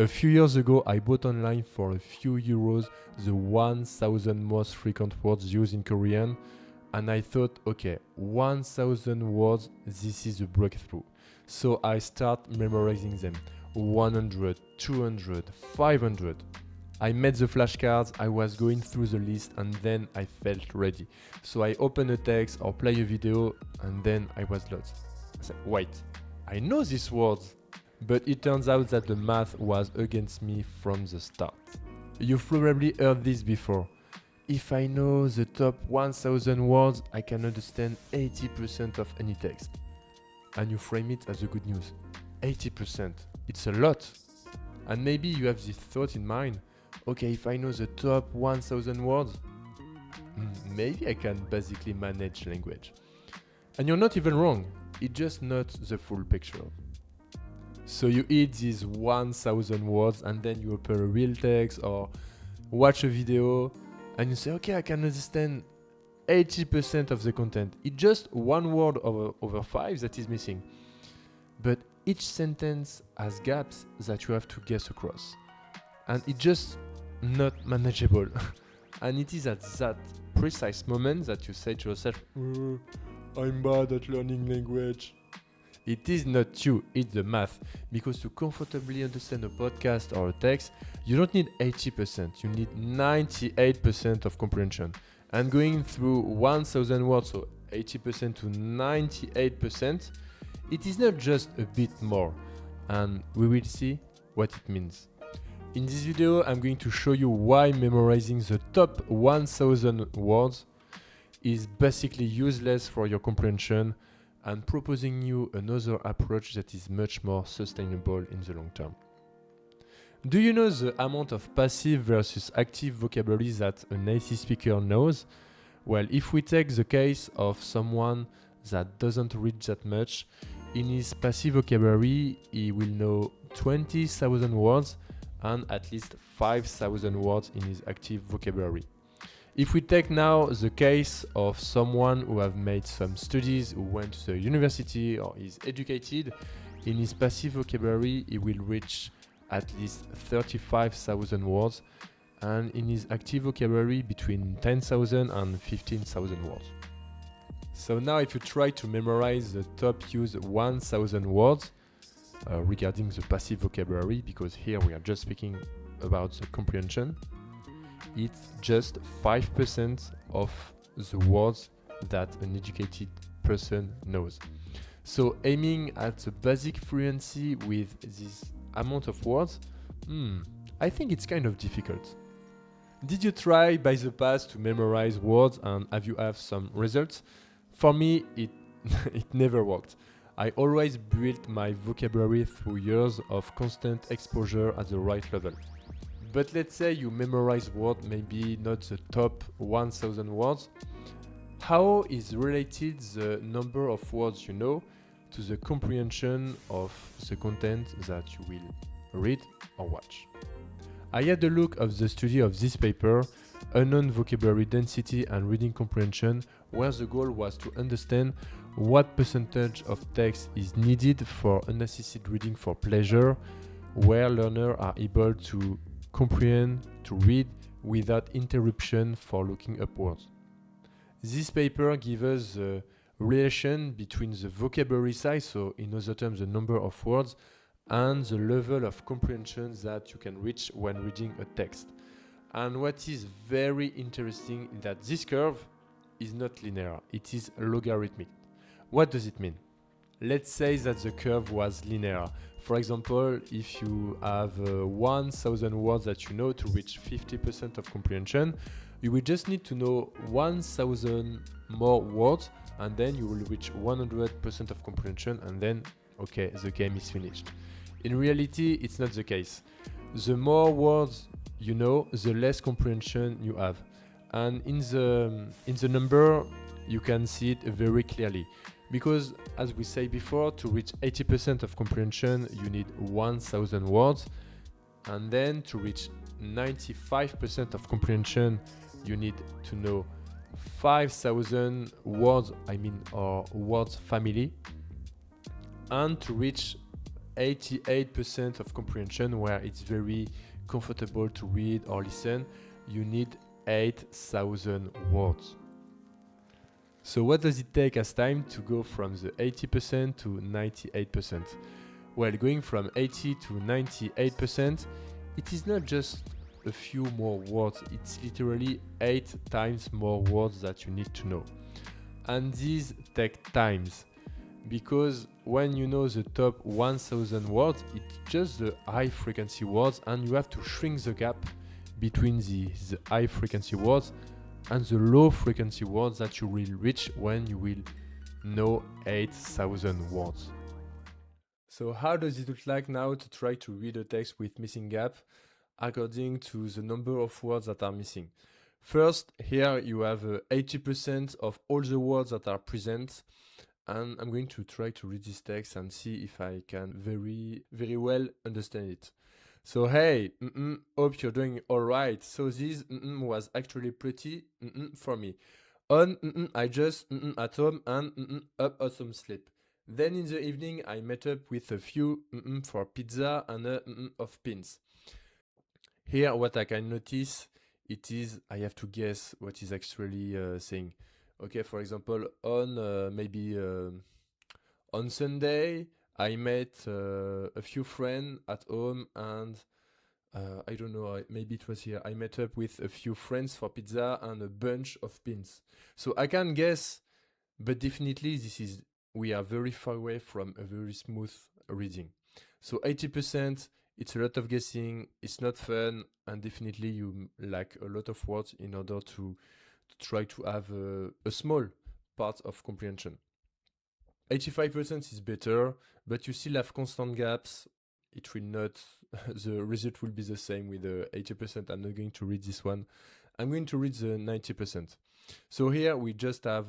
A few years ago, I bought online for a few euros the 1000 most frequent words used in Korean, and I thought, okay, 1000 words, this is a breakthrough. So I start memorizing them. 100, 200, 500. I made the flashcards, I was going through the list, and then I felt ready. So I open a text or play a video, and then I was lost. I said, wait, I know these words. But it turns out that the math was against me from the start. You've probably heard this before. If I know the top 1000 words, I can understand 80% of any text. And you frame it as a good news. 80%, it's a lot. And maybe you have this thought in mind, okay, if I know the top 1000 words, maybe I can basically manage language. And you're not even wrong, it's just not the full picture. So you eat these 1000 words and then you open a real text or watch a video and you say, okay, I can understand 80% of the content. It's just one word over 5 that is missing. But each sentence has gaps that you have to guess across. And it's just not manageable. And it is at that precise moment that you say to yourself, I'm bad at learning language. It is not you, it's the math. Because to comfortably understand a podcast or a text, you don't need 80%, you need 98% of comprehension. And going through 1000 words, so 80% to 98%, it is not just a bit more. And we will see what it means. In this video, I'm going to show you why memorizing the top 1000 words is basically useless for your comprehension, and proposing you another approach that is much more sustainable in the long term. Do you know the amount of passive versus active vocabulary that a native speaker knows? Well, if we take the case of someone that doesn't read that much, in his passive vocabulary, he will know 20,000 words and at least 5,000 words in his active vocabulary. If we take now the case of someone who have made some studies, who went to the university or is educated, in his passive vocabulary he will reach at least 35,000 words, and in his active vocabulary between 10,000 and 15,000 words. So now if you try to memorize the top used 1000 words regarding the passive vocabulary, because here we are just speaking about the comprehension, it's just 5% of the words that an educated person knows. So aiming at the basic fluency with this amount of words, I think it's kind of difficult. Did you try by the past to memorize words and have you have some results? For me, it never worked. I always built my vocabulary through years of constant exposure at the right level. But let's say you memorize words, maybe not the top 1000 words. How is related the number of words you know to the comprehension of the content that you will read or watch? I had a look of the study of this paper, Unknown Vocabulary Density and Reading Comprehension, where the goal was to understand what percentage of text is needed for unassisted reading for pleasure, where learners are able to comprehend, to read without interruption for looking upwards. This paper gives us the relation between the vocabulary size, so in other terms the number of words, and the level of comprehension that you can reach when reading a text. And what is very interesting is that this curve is not linear, it is logarithmic. What does it mean? Let's say that the curve was linear. For example, if you have 1000 words that you know to reach 50% of comprehension, you will just need to know 1000 more words and then you will reach 100% of comprehension, and then, okay, the game is finished. In reality, it's not the case. The more words you know, the less comprehension you have. And in the number, you can see it very clearly. Because, as we said before, to reach 80% of comprehension, you need 1000 words. And then to reach 95% of comprehension, you need to know 5,000 words, or words family. And to reach 88% of comprehension, where it's very comfortable to read or listen, you need 8,000 words. So what does it take as time to go from the 80% to 98%? Well, going from 80 to 98%, it is not just a few more words, it's literally 8 times more words that you need to know. And these take times, because when you know the top 1000 words, it's just the high frequency words, and you have to shrink the gap between the high frequency words and the low frequency words that you will reach when you will know 8,000 words. So how does it look like now to try to read a text with missing gap according to the number of words that are missing? First, here you have 80% of all the words that are present, and I'm going to try to read this text and see if I can very well understand it. So hey, hope you're doing all right. So this was actually pretty for me. On I just at home and up on some sleep. Then in the evening I met up with a few for pizza and a of pins. Here what I can notice, it is I have to guess what is actually saying. Okay, for example, on maybe on Sunday I met a few friends at home, and I don't know, maybe it was here. I met up with a few friends for pizza and a bunch of pins. So I can guess, but definitely we are very far away from a very smooth reading. So 80%, it's a lot of guessing, it's not fun, and definitely you lack a lot of words in order to try to have a small part of comprehension. 85% is better, but you still have constant gaps. It will not, the result will be the same with the 80%. I'm not going to read this one. I'm going to read the 90%. So here we just have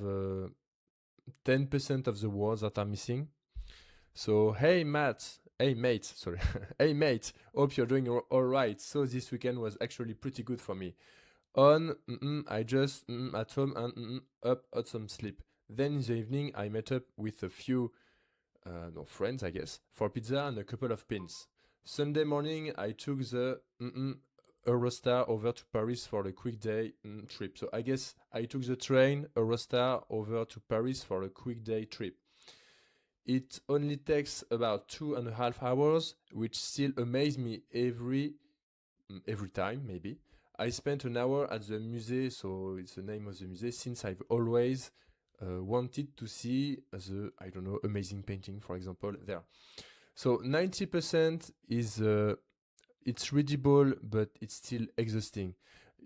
10% of the words that are missing. So, hey mate, sorry. Hey mate, hope you're doing all right. So this weekend was actually pretty good for me. On, I just at home and up at some sleep. Then in the evening, I met up with a few friends, I guess, for pizza and a couple of pins. Sunday morning, I took the Eurostar over to Paris for a quick day trip. So I guess I took the train Eurostar over to Paris for a quick day trip. It only takes about 2.5 hours, which still amazes me every time, maybe. I spent an hour at the museum, so it's the name of the museum, since I've always wanted to see the, I don't know, amazing painting, for example, there. So 90% is, it's readable, but it's still exhausting.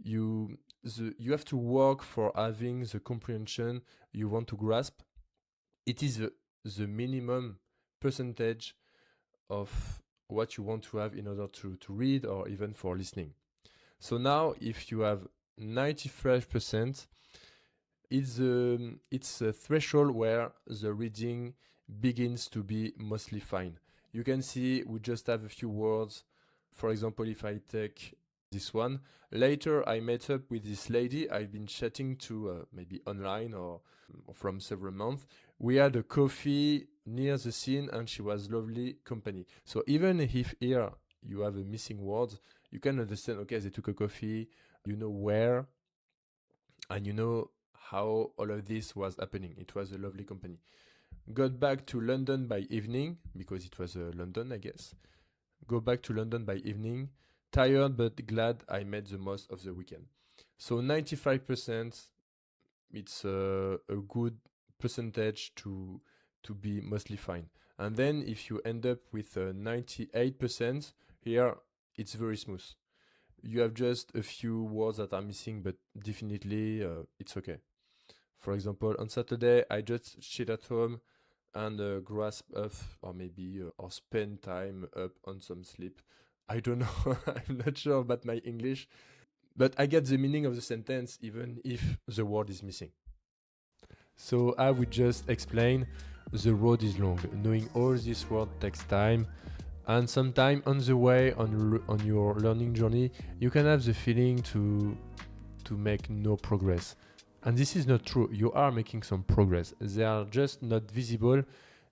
You have to work for having the comprehension you want to grasp. It is the minimum percentage of what you want to have in order to read or even for listening. So now if you have 95%, it's a threshold where the reading begins to be mostly fine. You can see we just have a few words. For example, if I take this one, later I met up with this lady I've been chatting to maybe online or from several months. We had a coffee near the scene and she was lovely company. So even if here you have a missing word, you can understand, okay, they took a coffee, you know where, and you know how all of this was happening. It was a lovely company. Got back to London by evening, because it was London, I guess. Go back to London by evening. Tired but glad I made the most of the weekend. So 95%, it's a good percentage to be mostly fine. And then if you end up with 98%, here it's very smooth. You have just a few words that are missing, but definitely it's okay. For example, on Saturday, I just sit at home and grasp up or maybe or spend time up on some sleep. I don't know, I'm not sure about my English, but I get the meaning of the sentence even if the word is missing. So I would just explain, the road is long. Knowing all this word takes time, and sometime on the way on your learning journey, you can have the feeling to make no progress. And this is not true. You are making some progress. They are just not visible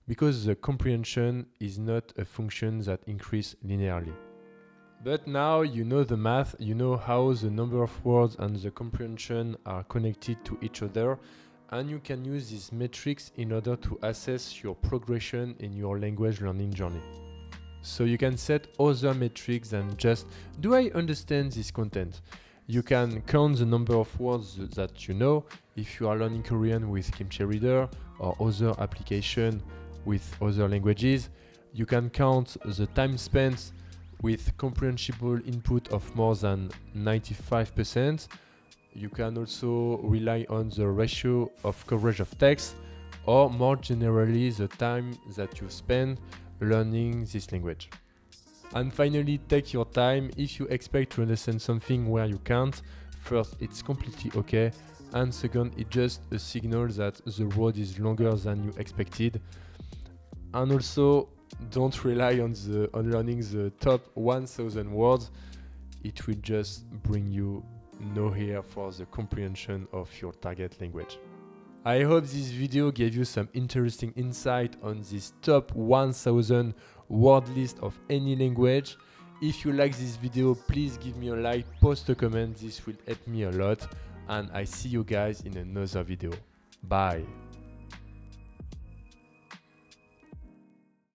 because the comprehension is not a function that increases linearly. But now you know the math, you know how the number of words and the comprehension are connected to each other, and you can use these metrics in order to assess your progression in your language learning journey. So you can set other metrics than just, do I understand this content? You can count the number of words that you know if you are learning Korean with Kimchi Reader or other application with other languages. You can count the time spent with comprehensible input of more than 95%. You can also rely on the ratio of coverage of text, or more generally the time that you spend learning this language. And finally, take your time. If you expect to understand something where you can't, first, it's completely okay, and second, it's just a signal that the road is longer than you expected. And also, don't rely on learning the top 1000 words. It will just bring you nowhere for the comprehension of your target language. I hope this video gave you some interesting insight on this top 1000 word list of any language. If you like this video, please give me a like, post a comment, this will help me a lot, and I see you guys in another video. Bye.